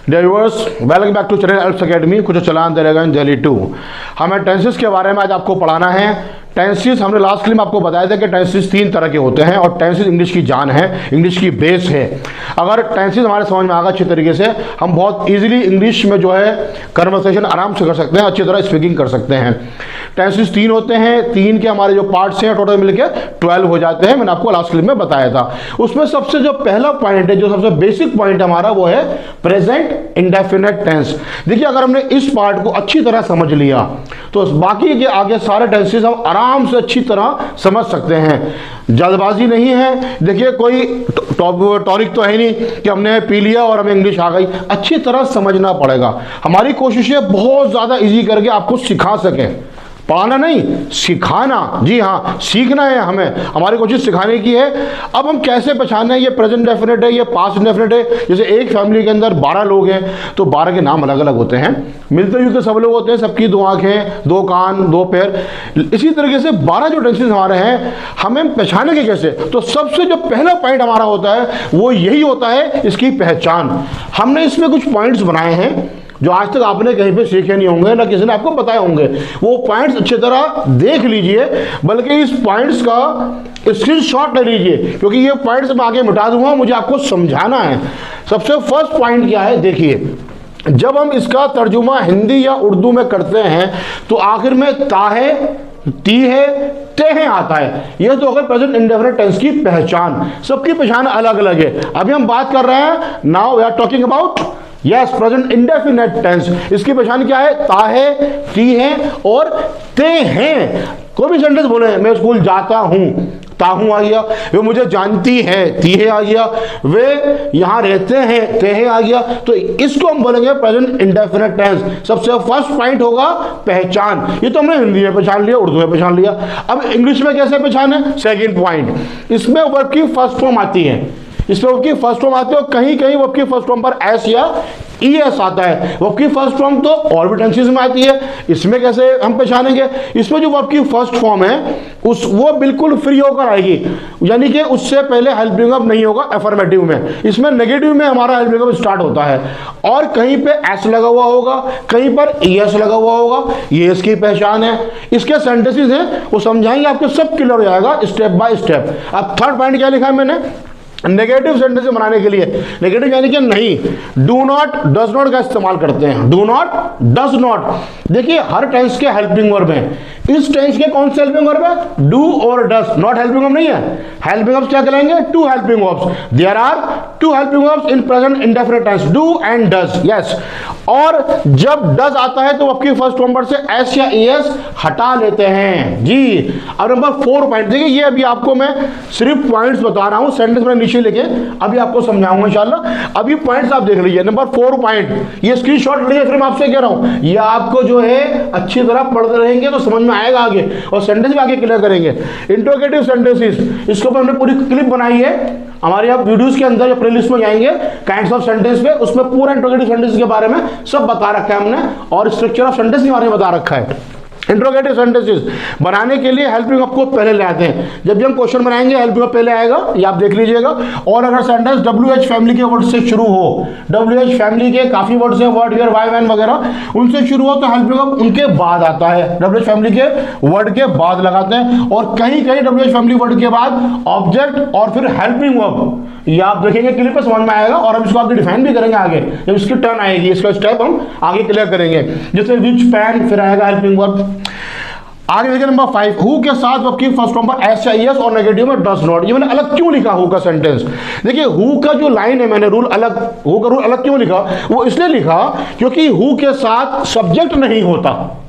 Dear viewers, welcome back to channel Alps academy. कुछ चलान दे रहेगा इन दिल्ली 2। हमें टेंसेस के बारे में आज आपको पढ़ाना है। टेंसेस हमने लास्ट क्लिप में आपको बताया था कि टेंसेस 3 तरह के होते हैं और टेंसेस इंग्लिश की जान है, इंग्लिश की बेस है। अगर टेंसेस हमारे समझ में आ गया अच्छी तरीके से, हम बहुत इजीली इंग्लिश में जो है कन्वर्सेशन आराम से कर सकते हैं, अच्छी तरह स्पीकिंग कर सकते हैं। टेंसेस 3 होते हैं, 3 के हमारे जो पार्ट्स हैं टोटल मिलके 12 हो जाते हैं। मैंने आपको लास्ट क्लिप में बताया था। उसमें सबसे जो पहला पॉइंट है, जो सबसे बेसिक पॉइंट हमारा, वो है प्रेजेंट इंडेफिनिट टेंस। देखिए, अगर हमने इस पार्ट को अच्छी तरह समझ लिया तो बाकी के आगे सारे टेंसेस हम आराम से अच्छी तरह समझ सकते हैं। जल्दबाजी नहीं है। देखिए, कोई टॉनिक तो है नहीं कि हमने पी लिया और हमें इंग्लिश आ गई। अच्छी तरह समझना पड़ेगा। हमारी कोशिश है बहुत ज़्यादा इजी करके आपको सिखा सकें, पढ़ाना नहीं, सिखाना। जी हाँ, सीखना है हमें, हमारी कोशिश सिखाने की है। अब हम कैसे पहचाने ये प्रेजेंट डेफिनेट है, ये पास्ट इंडेफिनिट है। जैसे एक फैमिली के अंदर 12 लोग हैं तो 12 के नाम अलग अलग होते हैं, मिलते जुलते सब लोग होते हैं, सबकी 2 आंखें, 2 कान, 2 पैर। इसी तरीके से 12 जो टेंसेस हमारे हैं, हमें पहचानेंगे कैसे? तो सबसे जो पहला पॉइंट हमारा होता है वो यही होता है, इसकी पहचान। हमने इसमें कुछ पॉइंट्स बनाए हैं जो आज तक आपने कहीं पे सीखे नहीं होंगे, ना किसी ने आपको बताए होंगे। वो पॉइंट्स अच्छी तरह देख लीजिए, बल्कि इस पॉइंट्स का स्क्रीनशॉट ले लीजिए, क्योंकि ये पॉइंट्स मैं आगे मिटा दूंगा, मुझे आपको समझाना है। सबसे फर्स्ट पॉइंट क्या है, देखिए, जब हम इसका तर्जुमा हिंदी या उर्दू में करते हैं तो आखिर में ता है, ती है, ते हैं आता है। यह तो अगर प्रेजेंट इंडेफिनिट टेंस की पहचान। सबकी पहचान अलग अलग है। अभी हम बात कर रहे हैं, now we are talking about yes present indefinite tense. इसकी पहचान क्या है? ता है, ती है और ते हैं। कोई भी सेंटेंस बोले, मैं स्कूल जाता हूं, ताहू आ गया। वे मुझे जानती है, ती है आ गया। वे यहाँ रहते हैं, ते है आ गया। तो इसको हम बोलेंगे प्रेजेंट इंडेफिनिट टेंस। सबसे फर्स्ट पॉइंट होगा पहचान। ये तो हमने हिंदी में पहचान लिया, उर्दू में पहचान लिया। अब इंग्लिश में कैसे पहचान है? सेकेंड पॉइंट, इसमें वर्ब की फर्स्ट फॉर्म आती है। इसमें वर्ब की फर्स्ट फॉर्म आती है और कहीं कहीं वर्ब की फर्स्ट फॉर्म पर एस या ईएस आता है। वर्ब की फर्स्ट फॉर्म तो और भी टेंसेस में आती है। इसमें कैसे हम पहचानेंगे? इसमें जो वर्ब की फर्स्ट फॉर्म है वो बिल्कुल फ्री होकर आएगी, यानी कि उससे पहले हेल्पिंग वर्ब नहीं होगा अफर्मेटिव में। इसमें नेगेटिव में हमारा हेल्पिंग वर्ब स्टार्ट होता है और कहीं पे एस लगा हुआ होगा, कहीं पर ईएस लगा हुआ होगा। ये इसकी पहचान है। इसके सेंटेंसेस हैं वो समझाएंगे, आपको सब क्लियर हो जाएगा स्टेप बाय स्टेप। अब थर्ड पॉइंट क्या लिखा है मैंने? नेगेटिव सेंटेंस बनाने के लिए, नेगेटिव यानी कि नहीं, डू नॉट, डज नॉट का इस्तेमाल करते हैं। Do not, does not. देखिए, हर टेंस के हेल्पिंग वर्ब हैं। इस टेंस के कौन से हेल्पिंग वर्ब है? डू और डज। नॉट हेल्पिंग वर्ब नहीं है। हेल्पिंग वर्ब्स क्या कहलाएंगे? 2 helping verbs. There are 2 helping verbs in present indefinite tense, do and does. Yes. और जब डज आता है तो आपकी फर्स्ट फॉर्म पर से एस या ईएस हटा लेते हैं। जी। अब नंबर 4 पॉइंट देखिए, ये अभी आपको मैं सिर्फ पॉइंट्स बता रहा हूं, सेंटेंस में नीचे लिखे अभी आपको समझाऊंगा इंशाल्लाह। अभी पॉइंट्स आप देख लीजिए। नंबर 4 पॉइंट, ये स्क्रीनशॉट लीजिए, फिर मैं आपसे कह रहा हूं, ये आपको जो है अच्छी तरह पढ़ते रहेंगे तो समझ में आएगा आगे, और सेंटेंस भी आगे क्लियर करेंगे। इंट्रोगेटिव सेंटेंसेस, इसके ऊपर हमने पूरी क्लिप बनाई है हमारे आप वीडियोस के अंदर, जो प्लेलिस्ट में जाएंगे काइंड्स ऑफ सेंटेंस पे, उसमें पूरा इंट्रोगेटिव सेंटेंस के बारे में सब बता रखा है हमने, और स्ट्रक्चर ऑफ सेंटेंस के बारे में बता रखा है। इंट्रोगेटिव सेंटेंसेस बनाने के लिए हेल्पिंग वर्ब को पहले ले आते हैं। जब भी हम क्वेश्चन बनाएंगे हेल्पिंग वर्ब पहले आएगा, ये आप देख लीजिएगा। और अगर सेंटेंस WH फैमिली के वर्ड से शुरू हो, WH फैमिली के काफी वर्ड्स हैं, वर्ड, हियर, वाई, वैन वगैरह, उनसे शुरू हो तो हेल्पिंग वर्ब उनके बाद आता है। WH फैमिली के वर्ड के बाद लगाते हैं। और कहीं कहीं WH फैमिली वर्ड के बाद ऑब्जेक्ट और फिर हेल्पिंग वर्ब, ये आप देखेंगे क्लिप पे समझ में आएगा, और हम इसको आगे डिफाइन भी करेंगे आगे जब इसकी टर्न आएगी। इसका स्टेप हम आगे क्लियर करेंगे। जैसे विच, पैन, फिर आएगा हेल्पिंग वर्ब। आगे देखिए नंबर 5, हु के साथ वर्ब की फर्स्ट फॉर्म पर एस या ईएस और नेगेटिव में डज नॉट। ये मैंने अलग क्यों लिखा हु का सेंटेंस? देखिए, हु का जो लाइन है, मैंने रूल अलग, हु का रूल अलग क्यों लिखा? वो इसलिए लिखा क्योंकि हु के साथ सब्जेक्ट नहीं होता।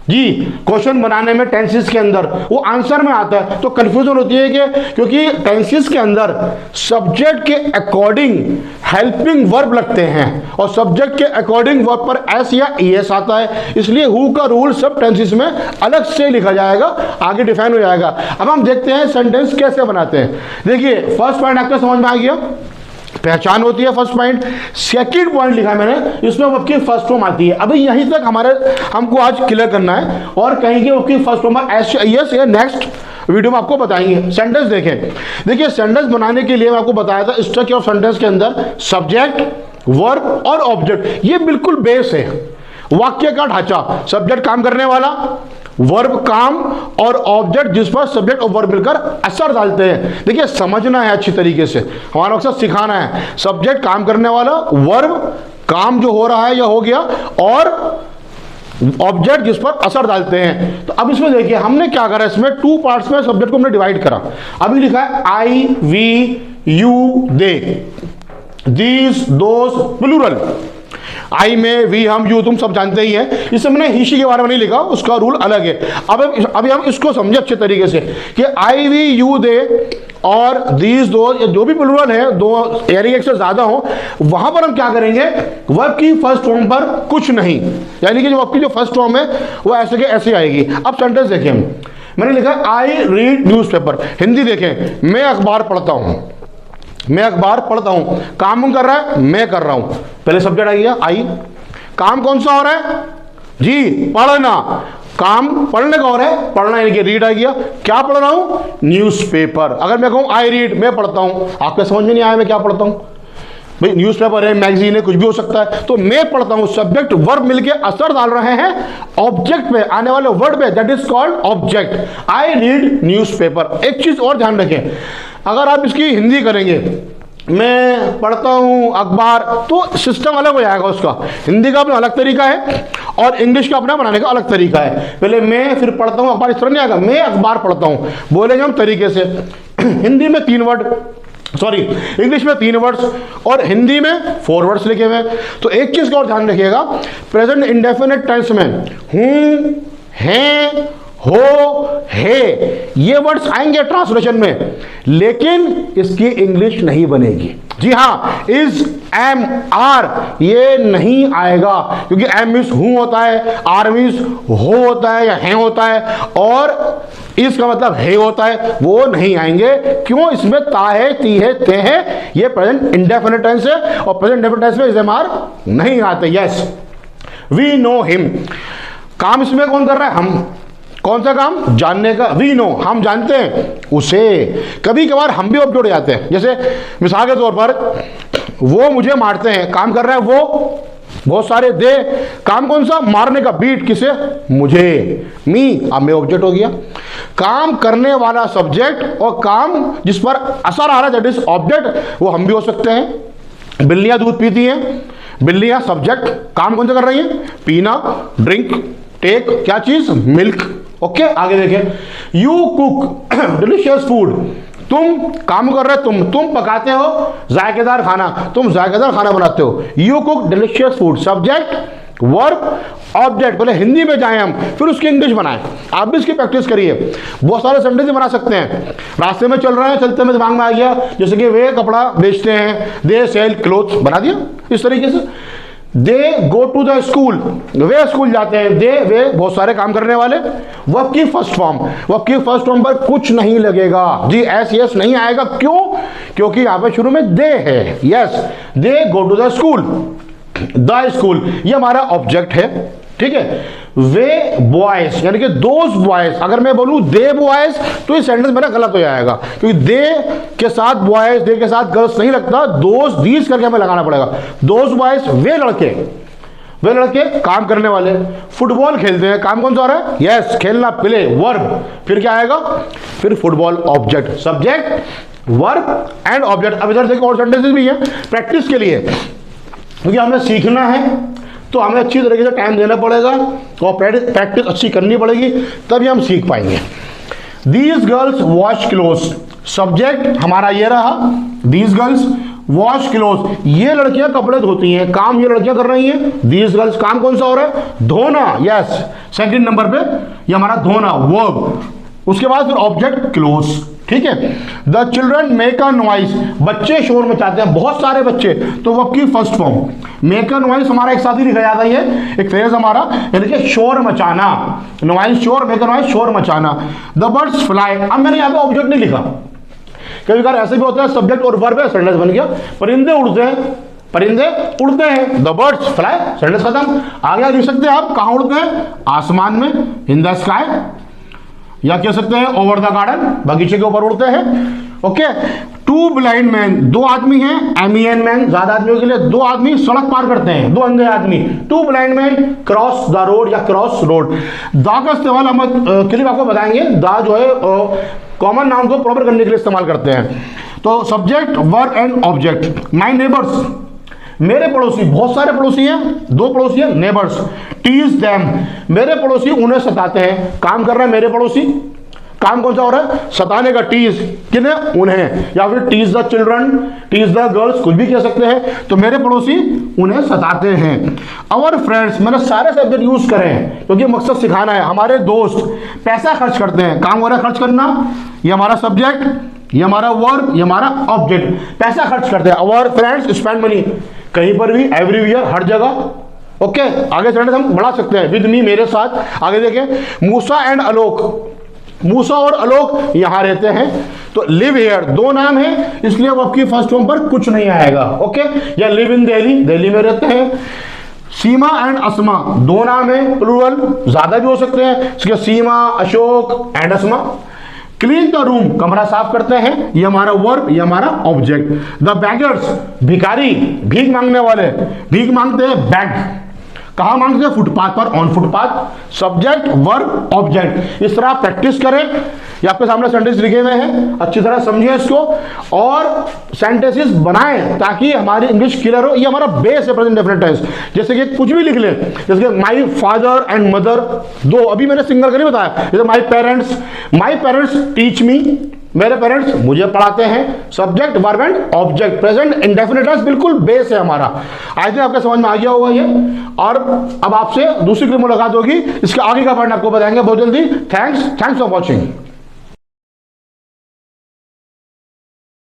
जी, क्वेश्चन बनाने में टेंसेस के अंदर वो आंसर में आता है तो कंफ्यूजन होती है कि क्योंकि टेंसेस के अंदर सब्जेक्ट के अकॉर्डिंग हेल्पिंग वर्ब लगते हैं और सब्जेक्ट के अकॉर्डिंग वर्ब पर एस या ईएस आता है, इसलिए हु का रूल सब टेंसेस में अलग से लिखा जाएगा, आगे डिफाइन हो जाएगा। अब हम देखते हैं सेंटेंस कैसे बनाते हैं। देखिए, फर्स्ट पॉइंट आपको समझ में आ गया, पहचान होती है फर्स्ट पॉइंट। सेकंड पॉइंट लिखा है मैंने, इसमें वर्ब की फर्स्ट फॉर्म आती है। अभी यहीं तक हमारे हमको आज क्लियर करना है, और कहेंगे वर्ब की फर्स्ट फॉर्म एस एस या नेक्स्ट वीडियो में आपको बताएंगे। सेंटेंस देखें। देखिए, सेंटेंस बनाने के लिए मैं आपको बताया था स्ट्रक्चर ऑफ सेंटेंस के अंदर सब्जेक्ट, वर्ब और ऑब्जेक्ट, ये बिल्कुल बेस है वाक्य का ढांचा। सब्जेक्ट काम करने वाला, वर्ब काम, और ऑब्जेक्ट जिस पर सब्जेक्ट और वर्ब मिलकर असर डालते हैं। देखिए समझना है अच्छी तरीके से, हमारा मकसद सिखाना है। सब्जेक्ट काम करने वाला, वर्ब काम जो हो रहा है या हो गया, और ऑब्जेक्ट जिस पर असर डालते हैं। तो अब इसमें देखिए हमने क्या करा, इसमें 2 पार्ट्स में सब्जेक्ट को हमने डिवाइड करा। अभी लिखा है I, we, you, they, these, those, plural. I में वी, हम, यू तुम सब जानते ही हैं। इससे मैंने ही शी के बारे में नहीं लिखा, उसका रूल अलग है। अब अभी हम इसको समझे अच्छे तरीके से कि आई, वी, यू, दे और दीज, दो, जो भी प्लूरल है, दो यानी एक से ज्यादा हो, वहां पर हम क्या करेंगे, वर्ब की फर्स्ट फॉर्म पर कुछ नहीं, यानी कि जो वर्ब की जो फर्स्ट फॉर्म है वो ऐसे के ऐसे आएगी। अब सेंटेंस देखें, मैंने लिखा आई रीड न्यूज़पेपर। हिंदी देखें, मैं अखबार पढ़ता हूं, मैं अखबार पढ़ता हूं। काम कर रहा है, मैं कर रहा हूं। पहले सब्जेक्ट आ गया आई। काम कौन सा हो रहा है जी, पढ़ना। काम पढ़ने का हो रहा है, पढ़ना यानी कि रीड आ गया। क्या पढ़ रहा हूं, न्यूज़पेपर। अगर मैं कहूं आई रीड, मैं पढ़ता हूं, आपके समझ में नहीं आया मैं क्या पढ़ता हूं भाई, न्यूज़पेपर है, मैगजीन है, कुछ भी हो सकता है। तो मैं पढ़ता हूं, सब्जेक्ट वर्ब मिलके असर डाल रहे हैं ऑब्जेक्ट पे, आने वाले वर्ड पे, that is called object. I read newspaper. एक चीज और ध्यान रखें, अगर आप इसकी हिंदी करेंगे, मैं पढ़ता हूं अखबार, तो सिस्टम अलग हो जाएगा उसका। हिंदी का अपना अलग तरीका है और इंग्लिश का अपना बनाने का अलग तरीका है। पहले मैं, फिर पढ़ता हूं अखबार, इस तरह नहीं आएगा। मैं अखबार पढ़ता हूं बोलेंगे हम तरीके से। हिंदी में 3 वर्ड, सॉरी इंग्लिश में 3 वर्ड्स और हिंदी में 4 वर्ड्स लिखे हुए। तो एक चीज का और ध्यान रखिएगा, प्रेजेंट इंडेफिनिट टेंस में हूं, हैं, हो, है, ये वर्ड्स आएंगे ट्रांसलेशन में, लेकिन इसकी इंग्लिश नहीं बनेगी। जी हाँ, इज, एम, आर ये नहीं आएगा, क्योंकि एम मीन्स हूं होता है, आर मीन्स हो होता है या है होता है, और इसका मतलब है होता है, वो नहीं आएंगे। क्यों, इसमें ता है, ती है, ते है, ये प्रेजेंट इंडेफिनिट टेंस है, और प्रेजेंट इंडेफिनिट टेंस में इज, एम, आर नहीं आते। Yes, we know him. काम इसमें कौन कर रहा है, हम। कौन सा काम, जानने का। वी नो, हम जानते हैं उसे। कभी कभार हम भी ऑब्जेक्ट हो जाते हैं, जैसे मिसाल के तौर पर वो मुझे मारते हैं, काम कर रहा है वो, बहुत सारे। दे, काम कौन सा, मारने का। बीट, किसे, मुझे। मी, अब मैं ऑब्जेक्ट हो गया। काम करने वाला सब्जेक्ट और काम जिस पर असर आ रहा है दैट इज ऑब्जेक्ट, वो हम भी हो सकते हैं। बिल्लियां दूध पीती हैं, बिल्लियां सब्जेक्ट, काम कौन सा कर रही हैं, पीना, ड्रिंक, टेक, क्या चीज, मिल्क। ओके, आगे देखें, यू कुक डिलीशियस फूड। तुम काम कर रहे हो, तुम पकाते हो जायकेदार खाना, तुम जायकेदार खाना बनाते हो। You cook delicious food, subject, verb, object. पहले हिंदी में जाएं हम, फिर उसकी इंग्लिश बनाएं। आप भी इसकी प्रैक्टिस करिए, बहुत सारे सेंटेंस बना सकते हैं। रास्ते में चल रहे हैं, चलते में दिमाग में आ गया, जैसे कि वे कपड़ा बेचते हैं, दे सेल क्लोथ्स, बना दिया इस तरीके से। They go to the school, वे स्कूल जाते हैं। दे, वे बहुत सारे काम करने वाले। वर्ब की फर्स्ट फॉर्म, वर्ब की फर्स्ट फॉर्म पर कुछ नहीं लगेगा जी, एस यस नहीं आएगा। क्यों, क्योंकि यहां पे शुरू में दे है। Yes, they go to the school, the school ये हमारा ऑब्जेक्ट है, ठीक है। वे बॉयज यानी कि दोज बॉयज, अगर मैं बोलूं दे बॉयज तो ये सेंटेंस मेरा गलत हो जाएगा, क्योंकि दे के साथ बॉयज, दे के साथ गर्ल्स नहीं लगता, दोज दीज करके हमें लगाना पड़ेगा। दोज बॉयज, वे लड़के, वे लड़के काम करने वाले। फुटबॉल खेलते हैं, काम कौन सा हो रहा है, यस खेलना, प्ले, वर्ब। फिर क्या आएगा, फिर football, object, subject, verb and object. अब इधर देखो और सेंटेंसेस भी हैं प्रैक्टिस के लिए, क्योंकि हमें सीखना है तो हमें अच्छी तरीके से टाइम देना पड़ेगा और प्रैक्टिस अच्छी करनी पड़ेगी, तभी हम सीख पाएंगे। These girls wash clothes, subject हमारा ये रहा, दीज गर्ल्स वॉश क्लोथ्स, ये लड़कियां कपड़े धोती हैं, काम ये लड़कियां कर रही हैं। दीज गर्ल्स, काम कौन सा हो रहा है, धोना। यस, सेकंड नंबर पे ये हमारा धोना, वर्ब। उसके बाद फिर ऑब्जेक्ट क्लोथ्स, ठीक है। The children make a noise, बच्चे शोर मचाते हैं, बहुत सारे बच्चे, तो वर्ब की first form. Make a noise हमारा एक साथ ही लिखा जाता है, एक फ्रेज हमारा, यानी कि शोर मचाना। नॉइस शोर, मेक अ नॉइस शोर मचाना। द बर्ड्स फ्लाई, अब मैंने यहाँ पे ऑब्जेक्ट नहीं लिखा, कभी कभी ऐसे भी होता है सब्जेक्ट और वर्ब है, सेंटेंस बन गया। परिंदे उड़ते हैं, परिंदे उड़ते हैं, द बर्ड्स फ्लाई, सेंटेंस खत्म। आगे लिख सकते हैं आप, कहाँ उड़ते हैं, आसमान में, इन द स्काई, या कह सकते हैं ओवर द गार्डन, बगीचे के ऊपर उड़ते हैं। ओके, टू ब्लाइंड मैन, दो आदमी हैं, MEN मैन, ज्यादा आदमियों के लिए, दो आदमी सड़क पार करते हैं, दो अंधे आदमी, two blind man cross the road या क्रॉस रोड। दा का इस्तेमाल हम क्लिप आपको बताएंगे। दा जो है कॉमन नाउन को प्रॉपर करने के लिए इस्तेमाल करते हैं। तो subject, verb and object. My neighbours, मेरे पड़ोसी, बहुत सारे पड़ोसी हैं, दो पड़ोसी हैं, नेबर्स। टीज देम, मेरे पड़ोसी उन्हें सताते हैं। काम कर रहे हैं मेरे पड़ोसी, काम कौन सा हो रहा है, सताने का। टीज किन्हें, उन्हें, या फिर tease the children, tease the girls, कुछ भी कह सकते हैं। तो मेरे पड़ोसी उन्हें सताते हैं। आवर फ्रेंड्स, मैंने सारे सब्जेक्ट यूज करे हैं क्योंकि मकसद सिखाना है। हमारे दोस्त पैसा खर्च करते हैं, काम हो रहा है खर्च करना, ये हमारा सब्जेक्ट, ये हमारा वर्ब, ये हमारा ऑब्जेक्ट। पैसा खर्च करते हैं। आवर फ्रेंड्स स्पेंड मनी, कहीं पर भी, एवरीवेयर, हर जगह। ओके, आगे चलने से हम बढ़ा सकते हैं। विद मी, मेरे साथ। आगे देखें, मूसा एंड आलोक, मूसा और आलोक यहां रहते हैं। तो लिव हियर, दो नाम है इसलिए वो आपकी फर्स्ट फॉर्म पर कुछ नहीं आएगा। ओके, या लिव इन दिल्ली, दिल्ली में रहते हैं। सीमा एंड अस्मा, दो नाम है, प्लूरल, ज्यादा भी हो सकते हैं, इसके Seema, Ashok and Asma. Clean the room, कमरा साफ करते हैं, ये हमारा वर्ब, ये हमारा ऑब्जेक्ट। द बेगर्स, भिखारी, भीख मांगने वाले, भीख मांगते हैं, बैग। कहां मांगते हैं, फुटपाथ पर, on footpath. Subject, verb, object. इस तरह आप प्रैक्टिस करें। ये आपके सामने सेंटेंस लिखे हुए हैं, अच्छी तरह समझिए इसको और सेंटेंसेस बनाएं ताकि हमारी इंग्लिश क्लियर हो। ये हमारा बेस है प्रेजेंट डेफिनेट टेंस। जैसे कि कुछ भी लिख ले, जैसे कि माई फादर एंड मदर, दो, अभी मैंने सिंगल कर ही बताया। जैसे माई पेरेंट्स टीच मी, मेरे पेरेंट्स मुझे पढ़ाते हैं। Subject, verb and object, present indefinite tense बिल्कुल बेस है हमारा। आई थिंक आपके समझ में आ गया होगा ये। और अब आपसे दूसरी क्लिप मुलाकात होगी, इसके आगे का पॉइंट आपको बताएंगे बहुत जल्दी। Thanks for watching.